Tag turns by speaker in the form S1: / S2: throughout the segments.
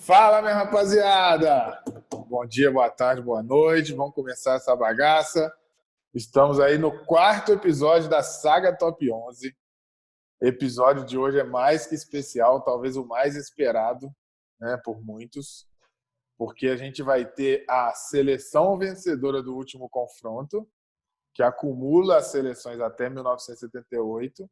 S1: Fala, minha rapaziada! Bom dia, boa tarde, boa noite. Vamos começar essa bagaça. Estamos aí no quarto episódio da Saga Top 11. O episódio de hoje é mais que especial, talvez o mais esperado, né, por muitos, porque a gente vai ter a seleção vencedora do último confronto, que acumula as seleções até 1978,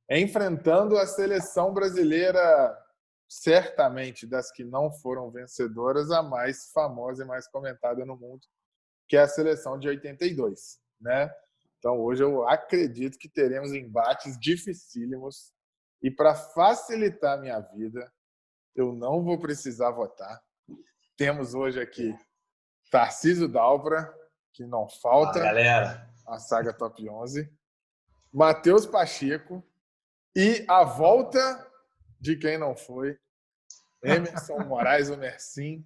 S1: enfrentando a seleção brasileira, certamente das que não foram vencedoras, a mais famosa e mais comentada no mundo, que é a seleção de 82, né? Então, hoje eu acredito que teremos embates dificílimos e, para facilitar a minha vida, eu não vou precisar votar. Temos hoje aqui Tarcísio Dalbra, que não falta.
S2: Fala, galera.
S1: A Saga Top 11. Matheus Pacheco e a volta de quem não foi, Emerson Moraes, o Mersim,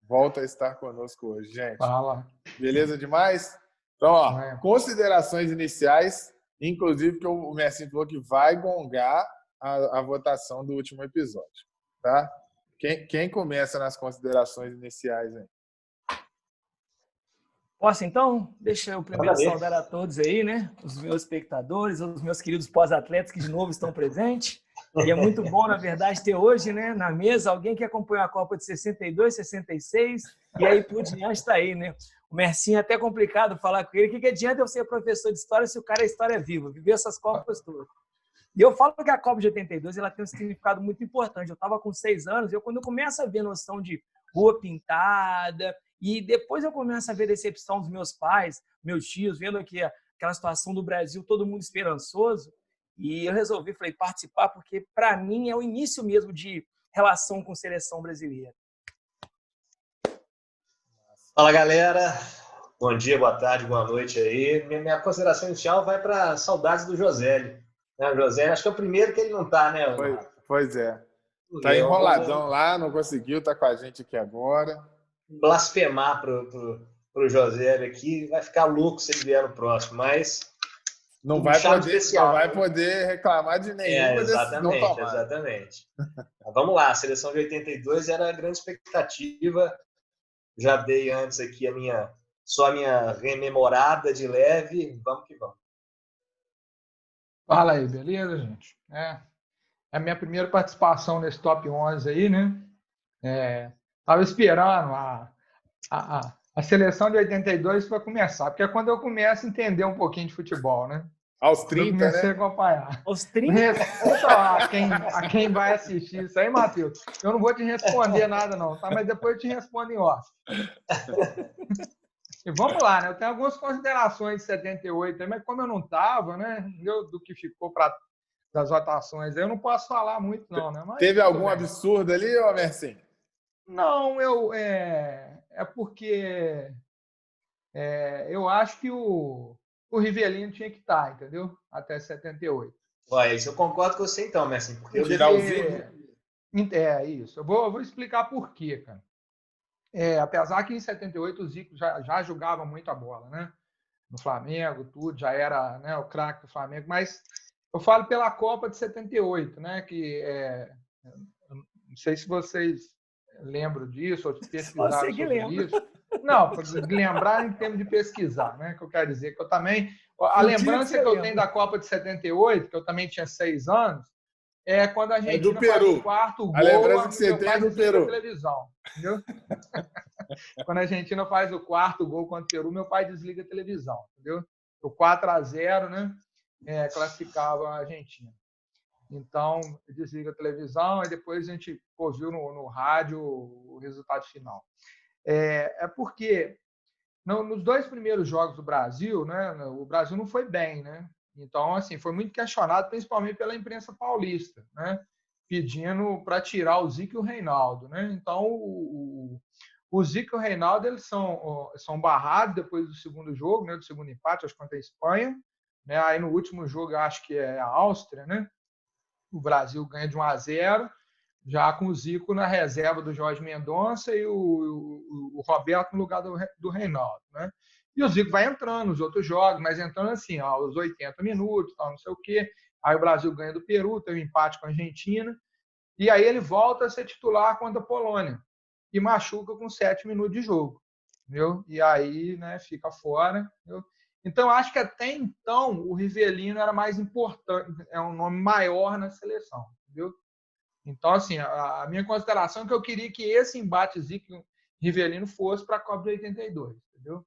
S1: volta a estar conosco hoje, gente.
S3: Fala.
S1: Beleza demais? Então, considerações iniciais, inclusive que o Mersim falou que vai gongar a votação do último episódio, tá? Quem começa nas considerações iniciais aí?
S3: Posso, então? Deixa eu primeiro saudar a todos aí, né? Os meus espectadores, os meus queridos pós-atletas que de novo estão presentes. E é muito bom, na verdade, ter hoje, né, na mesa alguém que acompanhou a Copa de 62, 66 e aí por diante está aí, né? O Mercinho é até complicado falar com ele. O que adianta eu ser professor de história se o cara é história viva, viver essas Copas todas? E eu falo que a Copa de 82 ela tem um significado muito importante. Eu estava com 6 anos e quando eu começo a ver noção de rua pintada, e depois eu começo a ver a decepção dos meus pais, meus tios, vendo aqui aquela situação do Brasil, todo mundo esperançoso. E eu resolvi, falei, participar, porque para mim é o início mesmo de relação com a seleção brasileira.
S2: Fala, galera. Bom dia, boa tarde, boa noite aí. Minha consideração inicial vai para saudades do Josélio. O Josélio, acho que é o primeiro que ele não tá, né?
S1: Pois é. Tá enroladão lá, não conseguiu, tá com a gente aqui agora.
S2: Blasfemar pro Josélio aqui, vai ficar louco se ele vier no próximo, mas
S1: não vai poder reclamar de nenhuma decisão tomada.
S2: Exatamente. Vamos lá, a seleção de 82 era a grande expectativa. Já dei antes aqui só a minha rememorada de leve. Vamos que vamos.
S3: Fala aí, beleza, gente? É a minha primeira participação nesse Top 11 aí, né? Tava esperando a seleção de 82 para começar, porque é quando eu começo a entender um pouquinho de futebol, né?
S1: Aos 30,
S3: eu comecei,
S1: né?
S3: A acompanhar.
S1: Aos 30?
S3: A quem vai assistir isso aí, Matheus, eu não vou te responder nada não, tá? Mas depois eu te respondo em off. E vamos lá, né? Eu tenho algumas considerações de 78, mas como eu não estava, né? Do que ficou das votações, eu não posso falar muito não, né? Mas,
S1: teve algum absurdo ali, ô Mercinho?
S3: Não, porque eu acho que o Rivelino tinha que estar, entendeu? Até 78.
S2: Olha, isso eu concordo com você então, Messi. Porque
S3: isso. Eu vou explicar por quê, cara. Apesar que em 78 o Zico já jogava muito a bola, né? No Flamengo, tudo, já era, né, o craque do Flamengo, mas eu falo pela Copa de 78, né? Que não sei se vocês lembro disso, ou pesquisaram sobre isso. Não, para lembrar em termos de pesquisar, né? Que eu quero dizer que eu também... A lembrança que eu tenho da Copa de 78, que eu também tinha 6 anos, é quando a gente faz o quarto gol,
S1: a lembrança que você tem é do Peru.
S3: Televisão, entendeu? Quando a Argentina faz o quarto gol contra o Peru, meu pai desliga a televisão, entendeu? O 4-0, né? Classificava a Argentina. Então, desliga a televisão e depois a gente ouviu no rádio o resultado final. Porque nos 2 primeiros jogos do Brasil, né, o Brasil não foi bem, né? Então, assim, foi muito questionado, principalmente pela imprensa paulista, né? Pedindo para tirar o Zico e o Reinaldo, né? Então, o Zico e o Reinaldo eles são barrados depois do segundo jogo, né? Do segundo empate, acho que contra a Espanha, né? Aí no último jogo, acho que é a Áustria, né? O Brasil ganha de 1-0, já com o Zico na reserva do Jorge Mendonça e o Roberto no lugar do Reinaldo, né? E o Zico vai entrando nos outros jogos, mas entrando assim, aos 80 minutos, tal, não sei o quê. Aí o Brasil ganha do Peru, tem um empate com a Argentina. E aí ele volta a ser titular contra a Polônia e machuca com 7 minutos de jogo, entendeu? E aí, né, fica fora, entendeu? Então, acho que até então o Rivellino era mais importante, é um nome maior na seleção, entendeu? Então, assim, a minha consideração é que eu queria que esse embate Zico-Rivellino fosse para a Copa de 82, entendeu?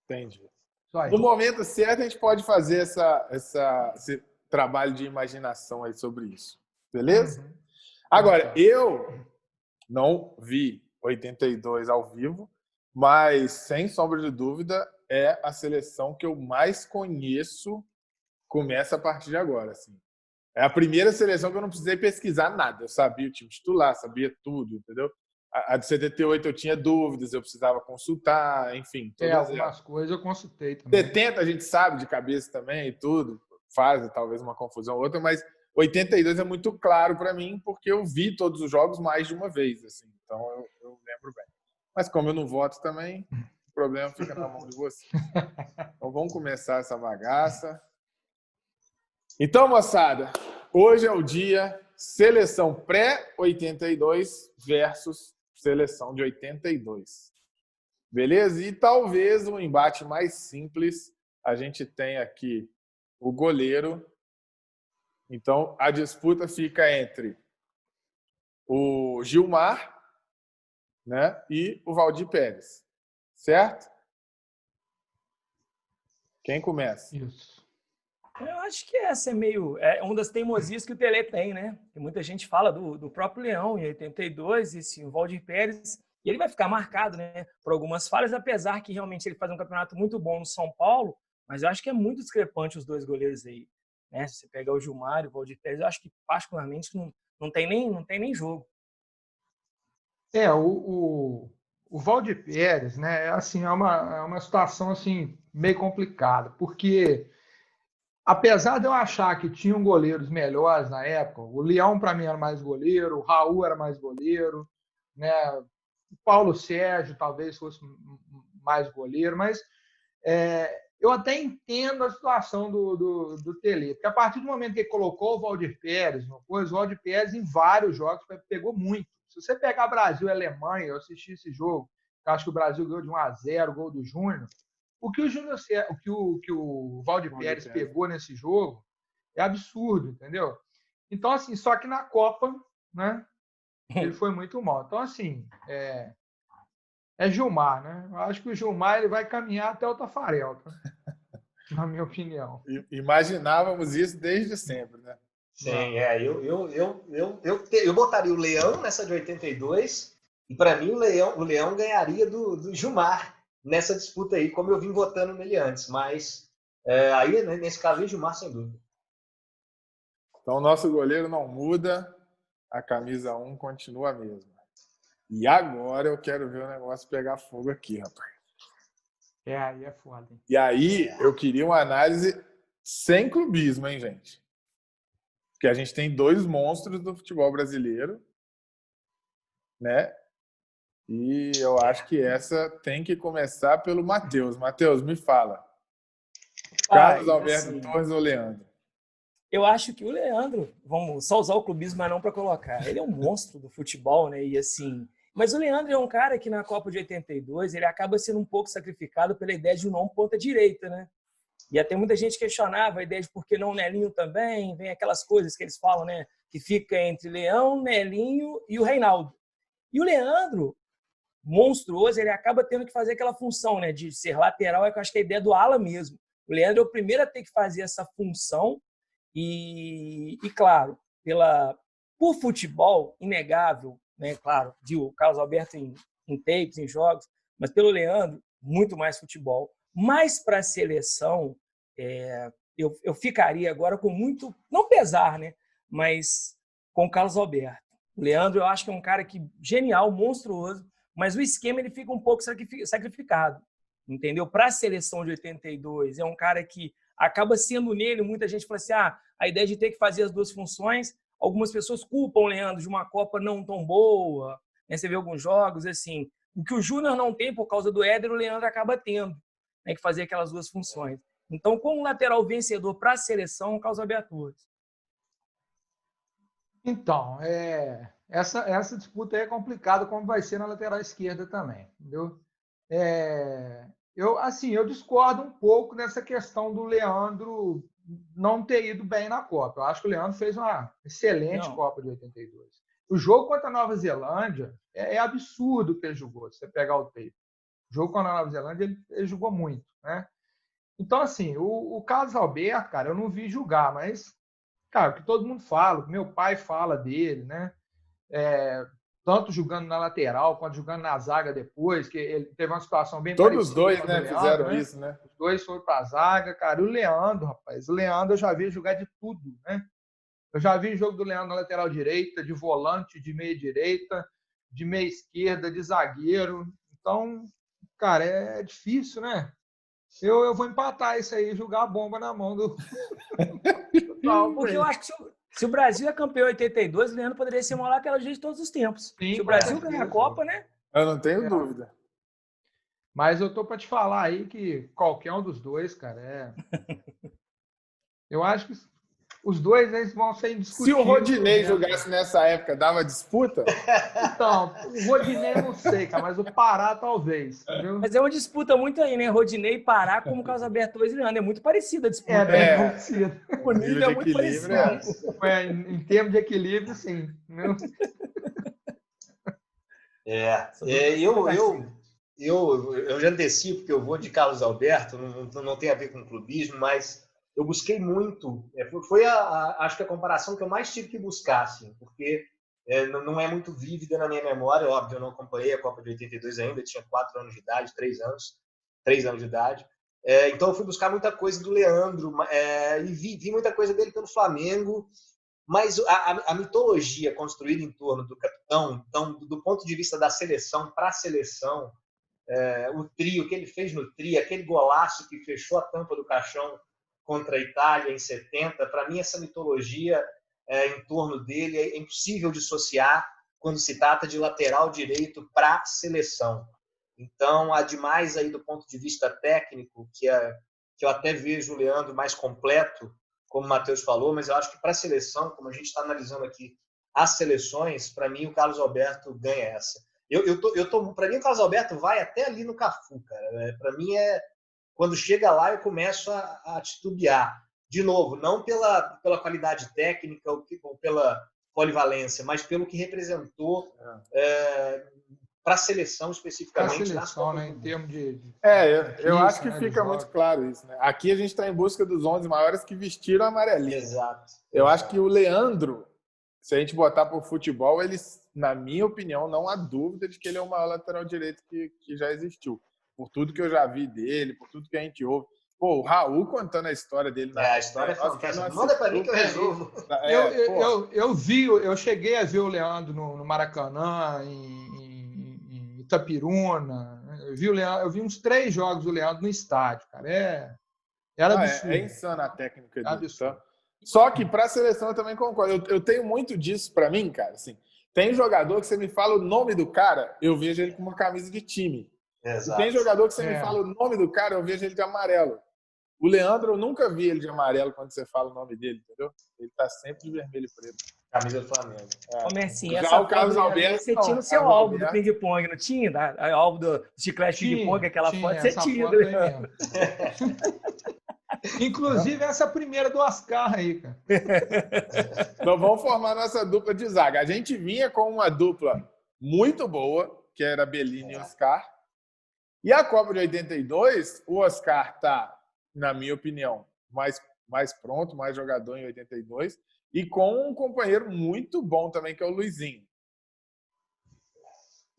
S1: Entendi.
S3: Só
S1: No
S3: isso.
S1: momento certo, a gente pode fazer esse trabalho de imaginação aí sobre isso. Beleza?
S3: Uhum.
S1: Agora, eu não vi 82 ao vivo, mas, sem sombra de dúvida, é a seleção que eu mais conheço, começa a partir de agora. Assim. É a primeira seleção que eu não precisei pesquisar nada. Eu sabia o time titular, sabia tudo, entendeu? A de 78 eu tinha dúvidas, eu precisava consultar, enfim.
S3: Algumas coisas eu consultei também.
S1: 70 a gente sabe de cabeça também e tudo, faz talvez uma confusão ou outra, mas 82 é muito claro para mim, porque eu vi todos os jogos mais de uma vez, assim, então eu lembro bem. Mas como eu não voto também, o problema fica na mão de vocês. Então vamos começar essa bagaça. Então, moçada, hoje é o dia seleção pré-82 versus seleção de 82. Beleza? E talvez um embate mais simples. A gente tem aqui o goleiro. Então, a disputa fica entre o Gilmar, né, e o Valdir Pérez. Certo? Quem começa?
S3: Isso.
S4: Eu acho que essa é meio... É uma das teimosias que o Tele tem, né? Tem muita gente fala do próprio Leão em 82, esse o Valdir Pérez, e ele vai ficar marcado, né, por algumas falhas, apesar que realmente ele faz um campeonato muito bom no São Paulo, mas eu acho que é muito discrepante os dois goleiros aí, né? Se você pegar o Gilmar e o Valdir Pérez, eu acho que particularmente não tem nem jogo.
S3: O Valdir Pérez, né, assim, é uma situação assim, meio complicada, porque apesar de eu achar que tinham goleiros melhores na época, o Leão para mim era mais goleiro, o Raul era mais goleiro, né, o Paulo Sérgio talvez fosse mais goleiro, mas eu até entendo a situação do Tele, porque a partir do momento que ele colocou o Valdir Pérez, o Valdir Pérez em vários jogos pegou muito. Se você pegar Brasil e Alemanha, eu assisti esse jogo, eu acho que o Brasil ganhou de 1-0, gol do Júnior. O que o Valdir Pérez pegou nesse jogo é absurdo, entendeu? Então, assim, só que na Copa, né, ele foi muito mal. Então, assim, é Gilmar, né? Eu acho que o Gilmar ele vai caminhar até o Tafarel, tá? Na minha opinião.
S1: Imaginávamos isso desde sempre, né?
S2: Sim, eu botaria o Leão nessa de 82 e para mim o Leão ganharia do Gilmar nessa disputa aí, como eu vim votando nele antes, mas aí nesse caso o Gilmar sem dúvida.
S1: Então o nosso goleiro não muda, a camisa 1 continua a mesma. E agora eu quero ver o negócio pegar fogo aqui, rapaz.
S3: Aí é foda. Hein?
S1: E aí eu queria uma análise sem clubismo, hein, gente? Porque a gente tem dois monstros do futebol brasileiro, né? E eu acho que essa tem que começar pelo Matheus. Matheus, me fala. Carlos Alberto
S4: assim,
S1: Torres ou Leandro?
S4: Eu acho que o Leandro, vamos só usar o clubismo, mas não para colocar. Ele é um monstro do futebol, né? E assim, mas o Leandro é um cara que na Copa de 82 ele acaba sendo um pouco sacrificado pela ideia de um não ponta-direita, né? E até muita gente questionava a ideia de por que não o Nelinho também, vem aquelas coisas que eles falam, né? Que fica entre Leão, Nelinho e o Reinaldo. E o Leandro, monstruoso, ele acaba tendo que fazer aquela função, né? De ser lateral, é que eu acho que é a ideia do ala mesmo. O Leandro é o primeiro a ter que fazer essa função e claro, por futebol, inegável, né? Claro, o Carlos Alberto em tapes, em jogos, mas pelo Leandro, muito mais futebol. Mas para a seleção, eu ficaria agora com muito, não pesar, né? Mas com o Carlos Alberto. O Leandro, eu acho que é um cara genial, monstruoso, mas o esquema ele fica um pouco sacrificado, entendeu? Para a seleção de 82, é um cara que acaba sendo nele, muita gente fala assim, a ideia de ter que fazer as duas funções, algumas pessoas culpam o Leandro de uma Copa não tão boa, né? Você vê alguns jogos, assim, o que o Júnior não tem por causa do Éder, o Leandro acaba tendo, né, que fazer aquelas duas funções. Então, como lateral vencedor para a seleção, Carlos Alberto Torres.
S3: Então, essa disputa aí é complicada, como vai ser na lateral esquerda também, entendeu? Eu discordo um pouco nessa questão do Leandro não ter ido bem na Copa. Eu acho que o Leandro fez uma excelente Copa de 82. O jogo contra a Nova Zelândia é absurdo que ele jogou, se você pegar o tape. O jogo contra a Nova Zelândia, ele jogou muito, né? Então, assim, o Carlos Alberto, cara, eu não vi jogar, mas, cara, o que todo mundo fala, o que meu pai fala dele, né? Tanto jogando na lateral quanto jogando na zaga depois, que ele teve uma situação bem parecida.
S1: Todos os dois, né, Leandro, fizeram isso, né?
S3: Os dois foram para a zaga, cara. E o Leandro, rapaz, o Leandro eu já vi jogar de tudo, né? Eu já vi jogo do Leandro na lateral direita, de volante, de meia direita, de meia esquerda, de zagueiro. Então, cara, é difícil, né? Eu vou empatar isso aí, jogar a bomba na mão do.
S4: Porque eu acho que se o Brasil é campeão em 82, o Leandro poderia ser o maior lateral direito de todos os tempos.
S3: Sim,
S4: se o Brasil ganhar a Copa, né?
S1: Eu não tenho dúvida.
S3: Mas eu tô para te falar aí que qualquer um dos dois, cara, eu acho que os dois eles vão ser indiscutíveis.
S1: Se o Rodinei jogasse nessa época, dava disputa?
S3: Então, o Rodinei eu não sei, cara, mas o Pará talvez. Entendeu?
S4: Mas é uma disputa muito aí, né? Rodinei e Pará, como Carlos Alberto e Leandro. É muito parecida a disputa.
S3: Bem parecida.
S4: O nível é muito parecido.
S3: Em termos de equilíbrio, sim.
S2: Eu já antecipo que eu vou de Carlos Alberto, não tem a ver com clubismo, mas eu busquei muito. Acho que a comparação que eu mais tive que buscar, assim, porque não é muito vívida na minha memória. Óbvio, eu não acompanhei a Copa de 82 ainda, tinha 4 anos de idade, 3 anos de idade. Então eu fui buscar muita coisa do Leandro e vi muita coisa dele pelo Flamengo, mas a mitologia construída em torno do capitão, então, do ponto de vista da seleção para a seleção, o trio que ele fez no trio, aquele golaço que fechou a tampa do caixão contra a Itália em 70, para mim essa mitologia em torno dele é impossível dissociar quando se trata de lateral direito para a seleção. Então, há demais aí do ponto de vista técnico, que eu até vejo o Leandro mais completo, como o Matheus falou, mas eu acho que para a seleção, como a gente está analisando aqui as seleções, para mim o Carlos Alberto ganha essa. Para mim o Carlos Alberto vai até ali no Cafu, cara. Para mim quando chega lá eu começo a titubear. De novo, não pela qualidade técnica ou pela polivalência, mas pelo que representou para a seleção especificamente.
S3: Para a seleção, né, em termos de
S1: eu acho que fica muito claro isso, né? Aqui a gente está em busca dos 11 maiores que vestiram amarelinho.
S2: Exato.
S1: Eu acho que o Leandro, se a gente botar para o futebol, ele, na minha opinião, não há dúvida de que ele é o maior lateral direito que já existiu. Por tudo que eu já vi dele, por tudo que a gente ouve. Pô, o Raul contando a história dele.
S2: A história é fantástica. Manda para mim que eu resolvo.
S3: Eu cheguei a ver o Leandro no Maracanã, em Itapiruna. Eu vi uns 3 jogos do Leandro no estádio, cara. Era absurdo.
S1: É insana a técnica dele. Tá? Só que para a seleção eu também concordo. Eu tenho muito disso para mim, cara. Assim, tem jogador que você me fala o nome do cara, eu vejo ele com uma camisa de time.
S2: Exato.
S1: E tem jogador que você me fala o nome do cara, eu vejo ele de amarelo. O Leandro, eu nunca vi ele de amarelo quando você fala o nome dele, entendeu? Ele tá sempre de vermelho e preto.
S2: Camisa do Flamengo.
S4: Comercinho.
S1: Já o Carlos Alberto...
S4: Você tinha no seu álbum do ping-pong, não tinha? O álbum do Chiclete Ping-Pong, aquela foto, você tinha.
S3: Inclusive, essa primeira do Oscar aí, cara.
S1: Então, vamos formar nossa dupla de zaga. A gente vinha com uma dupla muito boa, que era Bellini e Oscar. E a Copa de 82, o Oscar está, na minha opinião, mais pronto, mais jogador em 82, e com um companheiro muito bom também, que é o Luizinho.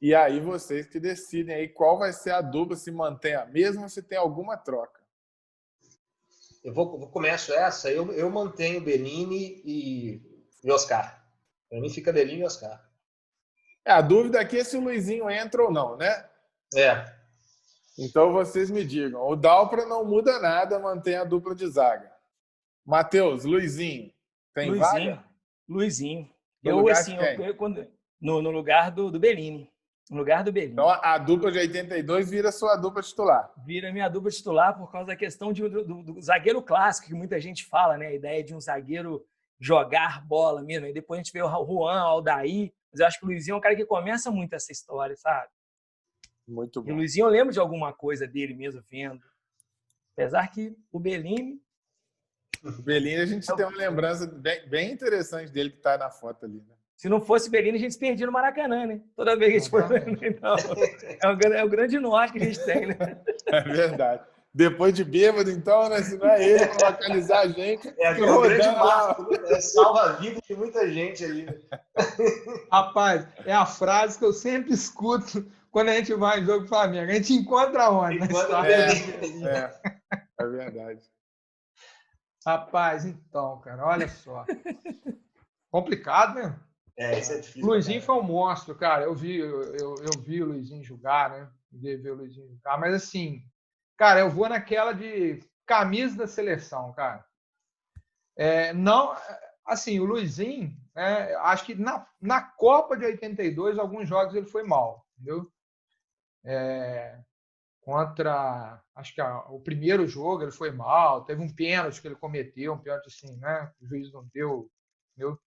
S1: E aí vocês que decidem aí qual vai ser a dupla, se mantém a mesma ou se tem alguma troca.
S2: Eu começo essa, eu mantenho Bellini e Oscar. Para mim fica Bellini e Oscar.
S1: A dúvida aqui é se o Luizinho entra ou não, né? Então vocês me digam. O Dalpra não muda nada, mantém a dupla de zaga. Matheus, Luizinho, tem vaga?
S4: Luizinho.
S1: No
S4: lugar do Bellini. No lugar do Bellini.
S1: Então a dupla de 82 vira sua dupla titular.
S4: Vira minha dupla titular por causa da questão do zagueiro clássico, que muita gente fala, né? A ideia de um zagueiro jogar bola mesmo. E depois a gente vê o Juan, o Aldair. Mas eu acho que o Luizinho é um cara que começa muito essa história, sabe?
S1: Muito
S4: E
S1: bom.
S4: o Luizinho, eu lembro de alguma coisa dele mesmo vendo. Apesar que o Bellini...
S1: O Bellini, a gente tem uma lembrança bem interessante dele que está na foto ali, né?
S4: Se não fosse o Bellini, a gente se perdia no Maracanã, né? Toda vez que a gente foi... Não, é o grande norte que a gente tem, né?
S1: É verdade. Depois de bêbado, então, né? Se não é ele para localizar a gente,
S2: é o grande marco, né? Salva a vida de muita gente ali. Né?
S3: Rapaz, é a frase que eu sempre escuto quando a gente vai em jogo do Flamengo. A gente encontra onde?
S1: É verdade.
S3: Rapaz, então, cara, olha só. Complicado, né?
S2: Isso é difícil.
S3: O Luizinho foi um monstro, cara. Eu vi o Luizinho jogar, né? Ver o Luizinho jogar. Mas assim, cara, eu vou naquela de camisa da seleção, cara. Não, assim, o Luizinho, acho que na Copa de 82, alguns jogos ele foi mal, entendeu? Contra, acho que o primeiro jogo ele foi mal, teve um pênalti que ele cometeu, um pênalti assim, né? O juiz não deu, entendeu?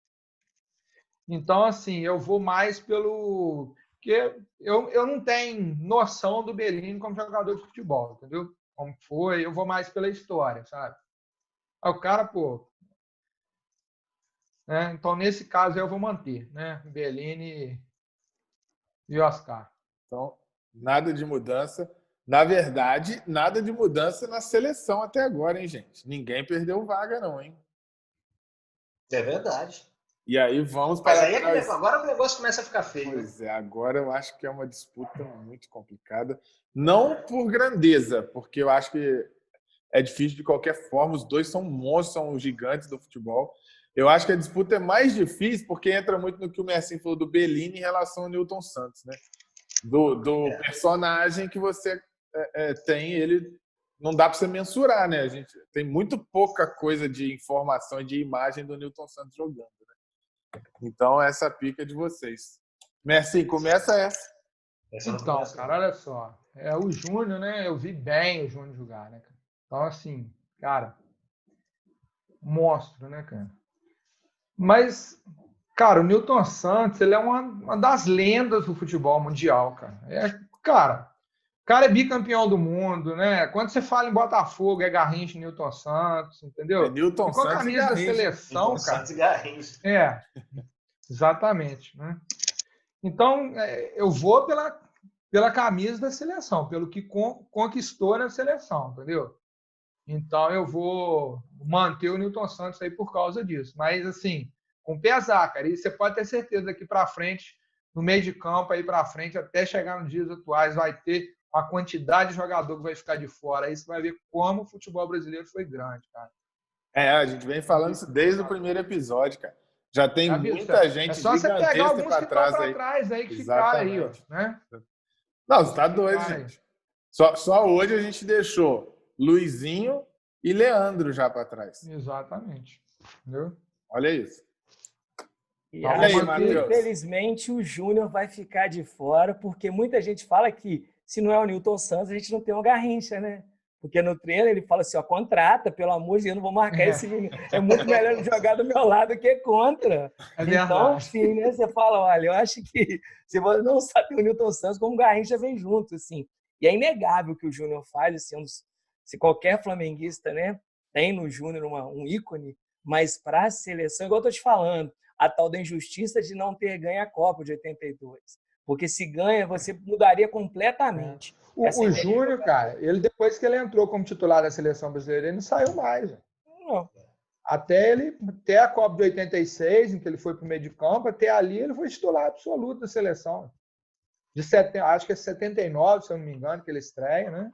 S3: Então, assim, eu vou mais pelo... Porque eu não tenho noção do Bellini como jogador de futebol, entendeu? Como foi, eu vou mais pela história, sabe? Aí o cara, pô... Né? Então, nesse caso, eu vou manter, né? Bellini e Oscar.
S1: Então, nada de mudança. Na verdade, nada de mudança na seleção até agora, hein, gente? Ninguém perdeu vaga, não, hein?
S2: É verdade.
S1: E aí vamos
S2: Mas
S1: para
S2: aí
S1: trás.
S2: agora o negócio começa a ficar feio.
S1: Pois é, agora eu acho que é uma disputa muito complicada. Não por grandeza, porque eu acho que é difícil de qualquer forma. Os dois são monstros, são gigantes do futebol. Eu acho que a disputa é mais difícil porque entra muito no que o Messinho falou do Bellini em relação ao Newton Santos, né? Do personagem que você tem, ele não dá para você mensurar, né? A gente tem muito pouca coisa de informação e de imagem do Newton Santos jogando, né? Então, essa pica é de vocês. Messi, começa essa.
S3: Então, cara, olha só. O Júnior, né? Eu vi bem o Júnior jogar, né? Então, assim, cara, monstro, né, cara? Mas, cara, o Newton Santos, ele é uma das lendas do futebol mundial, cara. O cara é bicampeão do mundo, né? Quando você fala em Botafogo, é Garrincha, Newton Santos, entendeu?
S1: É Newton
S3: e com a
S1: Santos
S3: camisa
S1: e
S3: da
S1: Garrincha.
S3: seleção,
S2: Newton
S3: cara.
S2: Santos e Garrincha.
S3: Exatamente, né? Então, eu vou pela camisa da seleção, pelo que conquistou na seleção, entendeu? Então, eu vou manter o Newton Santos aí por causa disso. Mas, assim, com pesar, cara. E você pode ter certeza daqui para frente, no meio de campo, aí para frente, até chegar nos dias atuais, vai ter uma quantidade de jogador que vai ficar de fora. Aí você vai ver como o futebol brasileiro foi grande, cara.
S1: A gente vem falando isso desde o primeiro episódio, cara. Já tem muita gente
S3: só você pegar alguns
S1: para
S3: trás
S1: aí
S3: que ficaram aí, ó, né?
S1: Não, você tá doido, gente. Só hoje a gente deixou Luizinho e Leandro já para trás.
S3: Exatamente. Entendeu?
S1: Olha isso.
S4: E acho que, infelizmente, o Júnior vai ficar de fora, porque muita gente fala que se não é o Newton Santos, a gente não tem o Garrincha, né? Porque no treino ele fala assim, contrata, pelo amor de Deus, eu não vou marcar esse menino. É muito melhor jogar do meu lado que contra. Então, sim, né? Você fala, olha, eu acho que se você não sabe o Newton Santos, como o Garrincha vem junto, assim. E é inegável que o Júnior faz, assim, se qualquer flamenguista, né, tem no Júnior um ícone, mas para a seleção, igual eu tô te falando, a tal da injustiça de não ter ganho a Copa de 82. Porque se ganha, você mudaria completamente.
S3: O Júnior, cara, ele depois que ele entrou como titular da seleção brasileira, ele não saiu mais.
S4: Não.
S3: Até a Copa de 86, em que ele foi para o meio de campo, até ali ele foi titular absoluto da seleção. Acho que é 79, se eu não me engano, que ele estreia, né?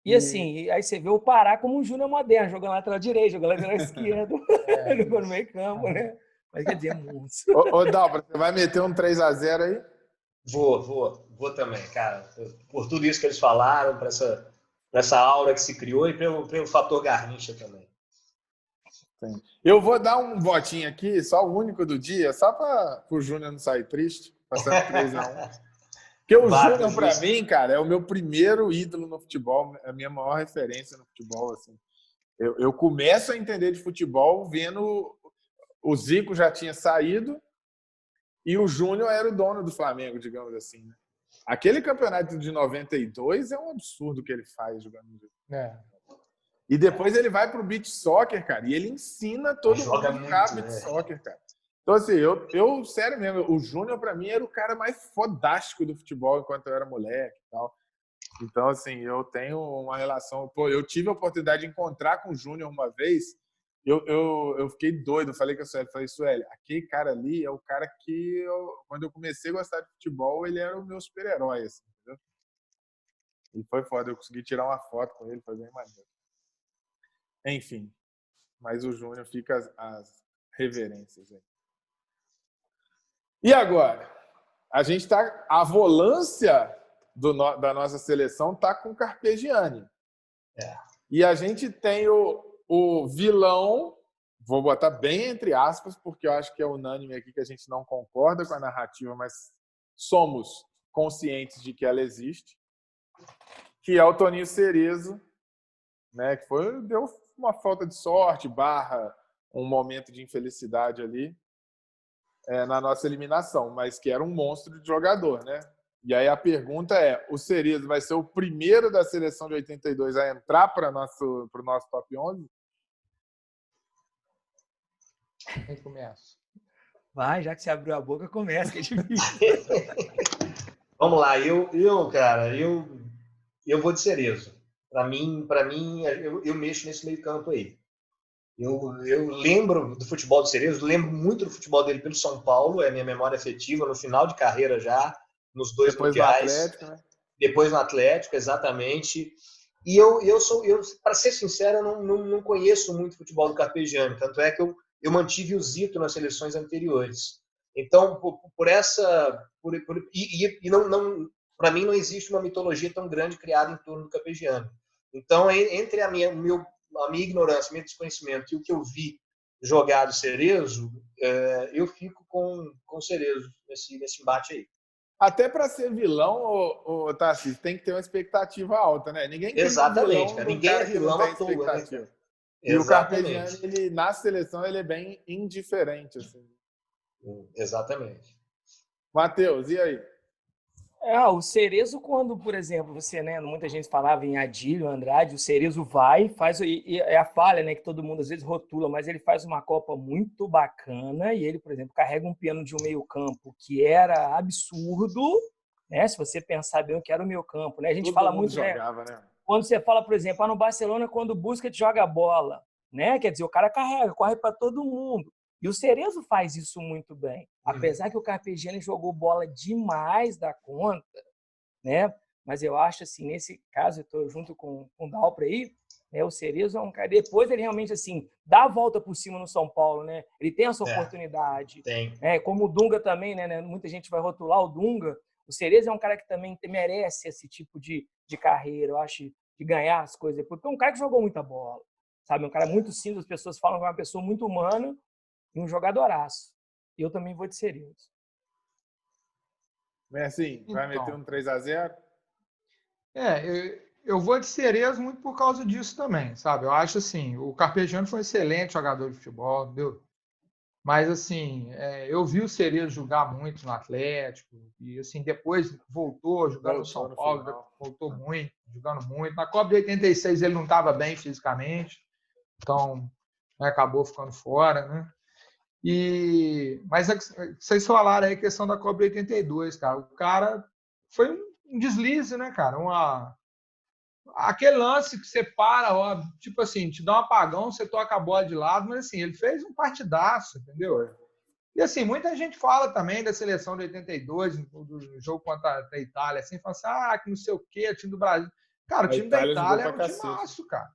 S4: E assim, aí você vê o Pará como um Júnior moderno, jogando lateral direito, jogando lateral esquerdo, jogando no meio campo, né? Mas quer dizer, monstro.
S1: Ô, Dalva, você vai meter um 3-0 aí?
S2: Vou também, cara. Por tudo isso que eles falaram, por essa aura que se criou e pelo fator Garrincha também.
S1: Sim. Eu vou dar um votinho aqui, só o único do dia, só para o Júnior não sair triste, passando 3-1. Porque o Júnior, para mim, cara, é o meu primeiro ídolo no futebol, é a minha maior referência no futebol. Assim. Eu começo a entender de futebol vendo o Zico já tinha saído e o Júnior era o dono do Flamengo, digamos assim, né? Aquele campeonato de 92 é um absurdo que ele faz jogando. E depois ele vai pro beach soccer, cara, e ele ensina todo mundo a jogar beach soccer, cara. Então, assim, eu sério mesmo, o Júnior, pra mim, era o cara mais fodástico do futebol enquanto eu era moleque e tal. Então, assim, eu tenho uma relação... Pô, eu tive a oportunidade de encontrar com o Júnior uma vez, eu fiquei doido, falei com a Sueli, falei, Sueli, aquele cara ali é o cara que, quando eu comecei a gostar de futebol, ele era o meu super-herói, assim, entendeu? E foi foda, eu consegui tirar uma foto com ele, foi bem maneiro. Enfim, mas o Júnior fica as reverências aí. E agora? A gente tá... A volância da nossa seleção tá com o Carpegiani. E a gente tem o vilão, vou botar bem entre aspas, porque eu acho que é unânime aqui que a gente não concorda com a narrativa, mas somos conscientes de que ela existe, que é o Toninho Cerezo, né, que deu uma falta de sorte, um momento de infelicidade ali na nossa eliminação, mas que era um monstro de jogador, né? E aí a pergunta é, o Cerezo vai ser o primeiro da seleção de 82 a entrar para o nosso top 11?
S3: Quem começa?
S4: Vai, já que você abriu a boca, começa, que é difícil.
S2: Vamos lá, cara, eu vou de Cerezo. Para mim, eu mexo nesse meio campo aí. Eu lembro do futebol do Cerezo, lembro muito do futebol dele pelo São Paulo, é minha memória afetiva, no final de carreira já, nos 2
S1: depois
S2: mundiais.
S1: No Atlético, né?
S2: Depois no Atlético, exatamente. E para ser sincero, eu não conheço muito o futebol do Carpegiani, tanto é que eu mantive o Zito nas seleções anteriores. Então, para mim não existe uma mitologia tão grande criada em torno do Carpegiani. Então, entre a minha ignorância, meu desconhecimento e o que eu vi jogar do Cerezo, eu fico com o Cerezo nesse embate aí.
S1: Até para ser vilão, Tarcísio, tem que ter uma expectativa alta, né? Ninguém
S2: Exatamente, cara. Ninguém é vilão à toa, né, cara?
S1: E o Carpegiani, ele, na seleção, ele é bem indiferente, assim.
S2: Exatamente.
S1: Matheus, e aí?
S4: O Cerezo, quando, por exemplo, você, né, muita gente falava em Adílio, Andrade, o Cerezo e é a falha, né, que todo mundo às vezes rotula, mas ele faz uma Copa muito bacana e ele, por exemplo, carrega um piano de um meio-campo que era absurdo, né, se você pensar bem o que era o meio-campo, né? A gente
S1: todo
S4: fala
S1: mundo
S4: muito,
S1: jogava, né?
S4: Quando você fala, por exemplo, no Barcelona, quando o Busquets joga bola, né? Quer dizer, o cara carrega, corre para todo mundo. E o Cerezo faz isso muito bem. Apesar que o Carpegiani jogou bola demais da conta, né? Mas eu acho, assim, nesse caso, eu estou junto com o Dalpra aí, né? O Cerezo é um cara... Depois ele realmente, assim, dá a volta por cima no São Paulo, né? Ele tem essa oportunidade.
S2: Tem.
S4: Como o Dunga também, né? Muita gente vai rotular o Dunga. O Cerezo é um cara que também merece esse tipo de carreira, eu acho, de ganhar as coisas. Porque é um cara que jogou muita bola, sabe? Um cara muito simples, as pessoas falam que é uma pessoa muito humana e um jogadoraço. Eu também vou de Cerezo.
S1: Mas assim, vai meter um 3-0?
S3: Eu vou de Cerezo muito por causa disso também, sabe? Eu acho assim, o Carpegiani foi um excelente jogador de futebol, entendeu? Mas, assim, eu vi o Cerezo jogar muito no Atlético e, assim, depois voltou jogando no São Paulo, voltou muito, jogando muito. Na Copa de 86 ele não estava bem fisicamente, então acabou ficando fora, né? Mas vocês falaram aí a questão da Copa de 82, cara. O cara foi um deslize, né, cara? Aquele lance que você para, ó, tipo assim, te dá um apagão, você toca a bola de lado, mas assim, ele fez um partidaço, entendeu? E assim, muita gente fala também da seleção de 82, do jogo contra a Itália, assim, fala assim, que não sei o quê, o time do Brasil. Cara, o time da Itália é um timaço, cara.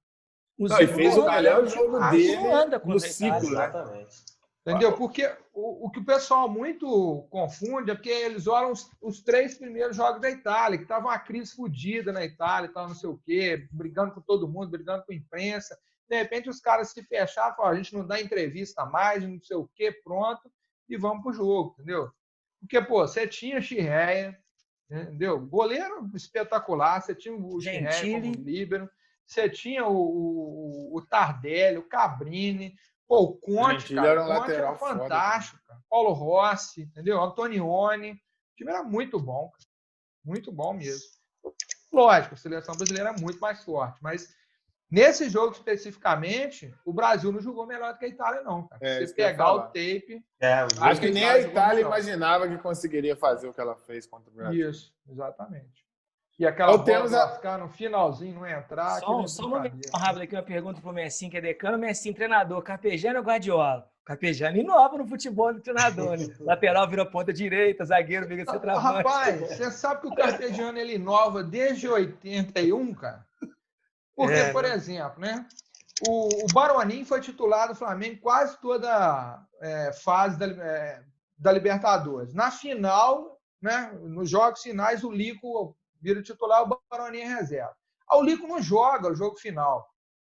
S1: Não, e fez o melhor jogo dele no ciclo, né?
S2: Exatamente.
S3: Entendeu? Porque o que o pessoal muito confunde é porque eles olham os 3 primeiros jogos da Itália, que estava uma crise fodida na Itália, tal, não sei o quê, brigando com todo mundo, brigando com a imprensa. De repente, os caras se fecharam, falaram, a gente não dá entrevista mais, não sei o quê, pronto, e vamos pro jogo, entendeu? Porque, pô, você tinha Chirreia, entendeu? Goleiro espetacular, você tinha o Chirreia como líbero, você tinha o Tardelli, o Cabrini, Pô, o Conte,
S1: Gentili
S3: cara,
S1: era um
S3: o Conte
S1: lateral
S3: era
S1: foda
S3: fantástico, cara. Paulo Rossi, entendeu? Antonioni. O time era muito bom, cara. Muito bom mesmo. Lógico, a seleção brasileira é muito mais forte, mas nesse jogo especificamente, o Brasil não jogou melhor do que a Itália, não, cara. Se você
S1: isso que eu ia
S3: pegar o
S1: falar.
S3: tape,
S1: Acho que nem a Itália
S3: jogou melhor.
S1: imaginava que conseguiria fazer o que ela fez contra o Brasil.
S3: Isso, exatamente. E aquela
S1: Então
S3: bola
S1: temos
S3: do
S1: a...
S3: Oscar no finalzinho não entrar, aquilo é
S4: Só uma
S3: brincadeira.
S4: menção rápida aqui, uma pergunta pro Messinho, que é decano. Messinho, treinador, Carpegiani ou Guardiola? Carpegiani inova no futebol do treinador, né? Lateral vira ponta direita, zagueiro vira centroavante.
S3: Rapaz, você sabe que o Carpegiani ele inova desde 81, cara? Porque, por exemplo, né? O Baronin foi titular do Flamengo quase toda fase da Libertadores. Na final, né, nos jogos finais, o Lico vira titular, o Baronin é reserva. O Lico não joga o jogo final.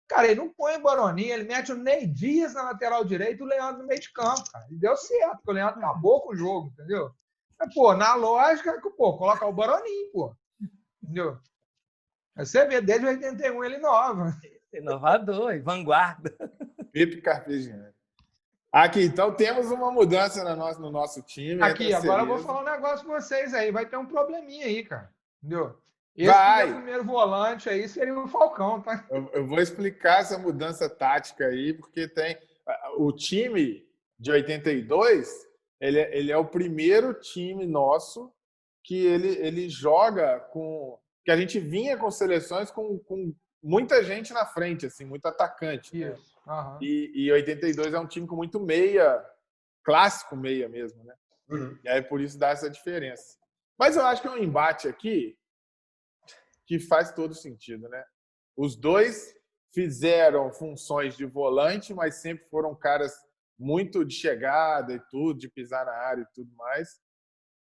S3: Cara, ele não põe o Baronin, ele mete o Ney Dias na lateral direita e o Leandro no meio de campo, cara. E deu certo, porque o Leandro acabou com o jogo, entendeu? Mas, pô, na lógica, coloca o Baronin, pô. Entendeu? Você vê, desde 81 ele inova.
S4: Inovador, vanguarda.
S1: Felipe Carpegiani. Aqui, então temos uma mudança no nosso time.
S3: Aqui, agora eu vou falar um negócio com vocês aí. Vai ter um probleminha aí, cara. Entendeu? Esse primeiro volante aí seria o Falcão, tá?
S1: Eu vou explicar essa mudança tática aí, porque tem o time de 82, ele é o primeiro time nosso que ele joga com... que a gente vinha com seleções com muita gente na frente, assim, muito atacante.
S3: Isso.
S1: Né?
S3: Uhum.
S1: E 82 é um time com muito meia, clássico meia mesmo, né?
S2: Uhum.
S1: E aí por isso dá essa diferença. Mas eu acho que é um embate aqui que faz todo sentido, né? Os dois fizeram funções de volante, mas sempre foram caras muito de chegada e tudo, de pisar na área e tudo mais.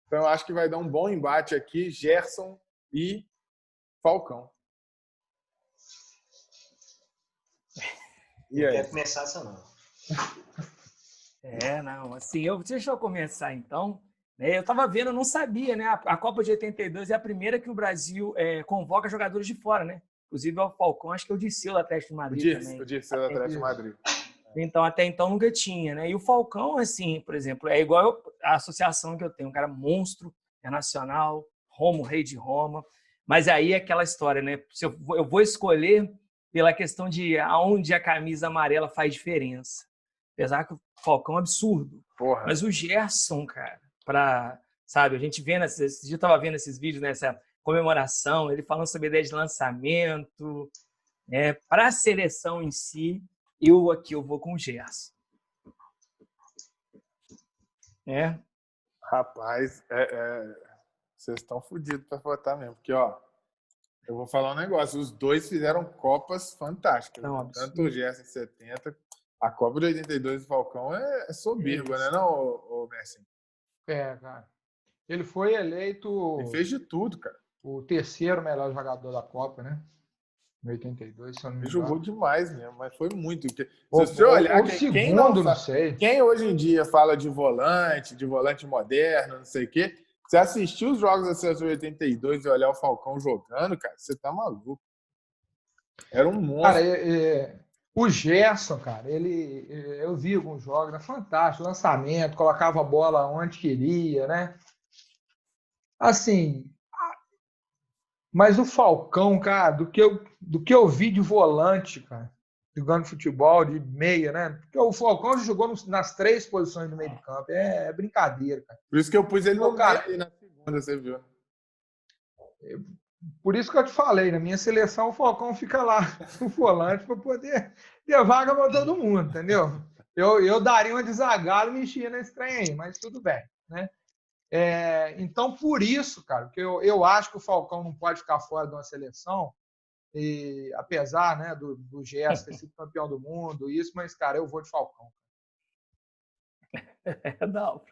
S1: Então, eu acho que vai dar um bom embate aqui, Gerson e Falcão.
S2: E aí? Não quero começar essa, não.
S4: Não, assim, deixa eu começar, então. Eu estava vendo, eu não sabia, né? A Copa de 82 é a primeira que o Brasil convoca jogadores de fora, né? Inclusive, o Falcão, acho que é o Dirceu do Atlético de Madrid também.
S1: O Dirceu do Atlético de Madrid.
S4: Então, até então, nunca tinha, né? E o Falcão, assim, por exemplo, é igual a associação que eu tenho. Um cara monstro, é nacional, Romo, rei de Roma. Mas aí é aquela história, né? Eu vou escolher pela questão de aonde a camisa amarela faz diferença. Apesar que o Falcão é absurdo.
S1: Porra.
S4: Mas o Gerson, cara, sabe, a gente vendo, esse dia eu estava vendo esses vídeos nessa comemoração, ele falando sobre a ideia de lançamento, para a seleção em si, eu vou com o Gerson.
S1: Rapaz, vocês estão fodidos para votar mesmo, porque, ó, eu vou falar um negócio, os dois fizeram Copas fantásticas,
S4: Não,
S1: tanto o Gerson em 70, a Copa de 82 do Falcão é soberba, né, não, o Messi?
S3: Cara. Ele foi eleito...
S1: Ele fez de tudo, cara.
S3: O terceiro melhor jogador da Copa, né? Em 82, se eu não me engano.
S1: Ele jogou demais mesmo, mas foi muito. Se
S3: você olhar, não sei.
S1: Quem hoje em dia fala de volante moderno, não sei o quê, você assistiu os jogos da seleção de 82 e olhar o Falcão jogando, cara, você tá maluco. Era um monstro.
S3: Cara, o Gerson, cara, eu vi alguns jogos, era fantástico, lançamento, colocava a bola onde queria, né? Assim, mas o Falcão, cara, do que eu vi de volante, cara, jogando futebol, de meia, né? Porque o Falcão já jogou nas 3 posições do meio de campo, é brincadeira, cara.
S1: Por isso que eu pus ele no cara aí na segunda, você viu?
S3: Por isso que eu te falei, na minha seleção o Falcão fica lá no volante para poder ter vaga para todo mundo, entendeu? Eu daria uma de Zagallo e mexia nesse trem aí, mas tudo bem, né? Então, por isso, cara, porque eu acho que o Falcão não pode ficar fora de uma seleção, e, apesar, né, do Gerson ter sido campeão do mundo, isso, mas, cara, eu vou de Falcão.
S4: Não.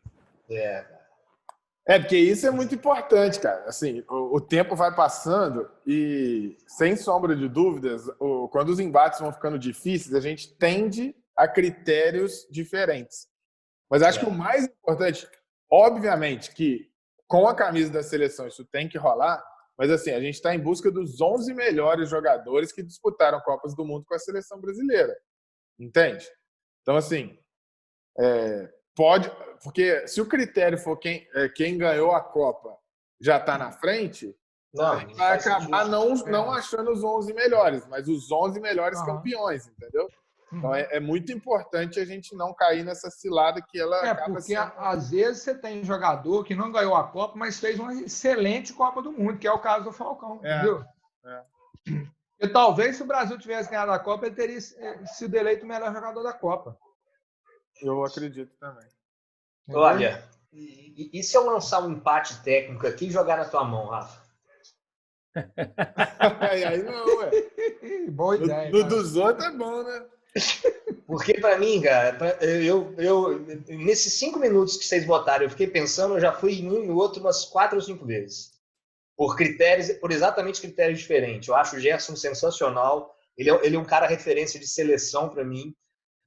S1: Porque isso é muito importante, cara. Assim, o tempo vai passando e, sem sombra de dúvidas, quando os embates vão ficando difíceis, a gente tende a critérios diferentes. Mas acho que o mais importante, obviamente, que com a camisa da seleção isso tem que rolar, mas assim, a gente está em busca dos 11 melhores jogadores que disputaram Copas do Mundo com a seleção brasileira. Entende? Então, assim, pode... Porque se o critério for quem ganhou a Copa já está na frente, a gente vai acabar não achando os 11 melhores, mas os 11 melhores campeões, entendeu? Então, é muito importante a gente não cair nessa cilada que ela acaba
S3: porque
S1: sendo...
S3: às vezes você tem jogador que não ganhou a Copa, mas fez uma excelente Copa do Mundo, que é o caso do Falcão, entendeu? E talvez se o Brasil tivesse ganhado a Copa, ele teria sido eleito o melhor jogador da Copa.
S1: Eu acredito também.
S2: Olha, e se eu lançar um empate técnico aqui e jogar na tua mão, Rafa?
S1: Aí não,
S3: Boa ideia.
S1: No dos outros é bom, né?
S2: Porque para mim, cara, nesses 5 minutos que vocês botaram, eu fiquei pensando, eu já fui em um e no outro umas 4 ou 5 vezes. Por exatamente critérios diferentes. Eu acho o Gerson sensacional. Ele é um cara referência de seleção para mim.